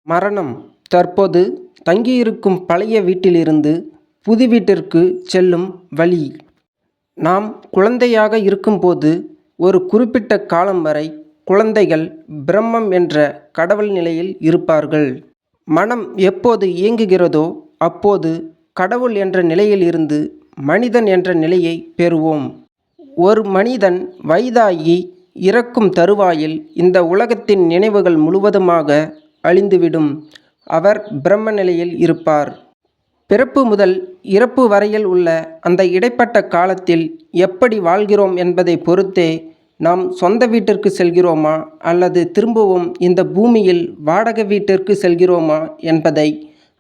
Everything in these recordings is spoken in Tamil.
மரணம். தற்போது தங்கியிருக்கும் பழைய வீட்டிலிருந்து புது வீட்டிற்கு செல்லும் வழி. நாம் குழந்தையாக இருக்கும்போது ஒரு குறிப்பிட்ட காலம் வரை குழந்தைகள் பிரம்மம் என்ற கடவுள் நிலையில் இருப்பார்கள். மனம் எப்போது இயங்குகிறதோ அப்போது கடவுள் என்ற நிலையில் இருந்து மனிதன் என்ற நிலையை பெறுவோம். ஒரு மனிதன் வயதாகி இறக்கும் தருவாயில் இந்த உலகத்தின் நினைவுகள் முழுவதுமாக அழிந்துவிடும். அவர் பிரம்ம நிலையில் இருப்பார். பிறப்பு முதல் இறப்பு வரையில் உள்ள அந்த இடைப்பட்ட காலத்தில் எப்படி வாழ்கிறோம் என்பதை பொறுத்தே நாம் சொந்த வீட்டிற்கு செல்கிறோமா அல்லது திரும்பவும் இந்த பூமியில் வாடகை வீட்டிற்கு செல்கிறோமா என்பதை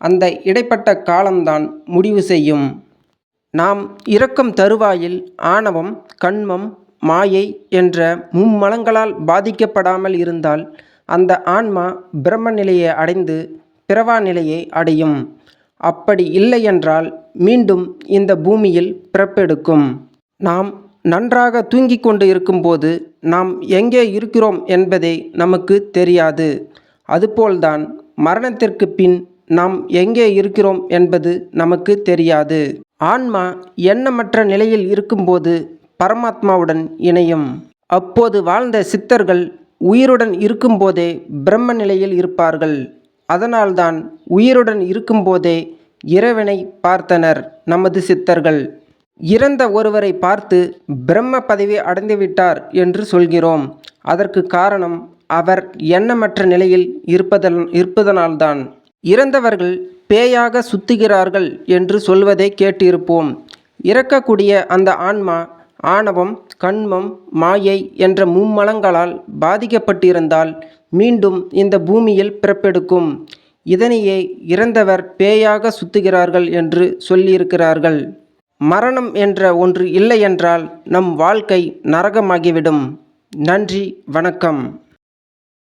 அந்த இடைப்பட்ட காலம்தான் முடிவு செய்யும். நாம் இறக்கும் தருவாயில் ஆணவம், கண்மம், மாயை என்ற மும்மலங்களால் பாதிக்கப்படாமல் இருந்தால் அந்த ஆன்மா பிரம்ம நிலையை அடைந்து பிறவா நிலையை அடையும். அப்படி இல்லையென்றால் மீண்டும் இந்த பூமியில் பிறப்பெடுக்கும். நாம் நன்றாக தூங்கிக் கொண்டு இருக்கும்போது நாம் எங்கே இருக்கிறோம் என்பதே நமக்கு தெரியாது. அதுபோல்தான் மரணத்திற்கு பின் நாம் எங்கே இருக்கிறோம் என்பது நமக்கு தெரியாது. ஆன்மா எண்ணமற்ற நிலையில் இருக்கும்போது பரமாத்மாவுடன் இணையும். அப்போது வாழ்ந்த சித்தர்கள் உயிருடன் இருக்கும்போதே பிரம்ம நிலையில் இருப்பார்கள். அதனால்தான் உயிருடன் இருக்கும்போதே இறைவனை பார்த்தனர் நமது சித்தர்கள். இறந்த ஒருவரை பார்த்து பிரம்ம பதவி அடைந்துவிட்டார் என்று சொல்கிறோம். அதற்கு காரணம் அவர் எண்ணமற்ற நிலையில் இருப்பதனால்தான். இறந்தவர்கள் பேயாக சுத்துகிறார்கள் என்று சொல்வதை கேட்டிருப்போம். இறக்கக்கூடிய அந்த ஆன்மா ஆணவம், கண்மம், மாயை என்ற மும்மலங்களால் பாதிக்கப்பட்டிருந்தால் மீண்டும் இந்த பூமியில் பிறப்பெடுக்கும். இதனையே இறந்தவர் பேயாக சுத்துகிறார்கள் என்று சொல்லியிருக்கிறார்கள். மரணம் என்ற ஒன்று இல்லையென்றால் நம் வாழ்க்கை நரகமாகிவிடும். நன்றி, வணக்கம்.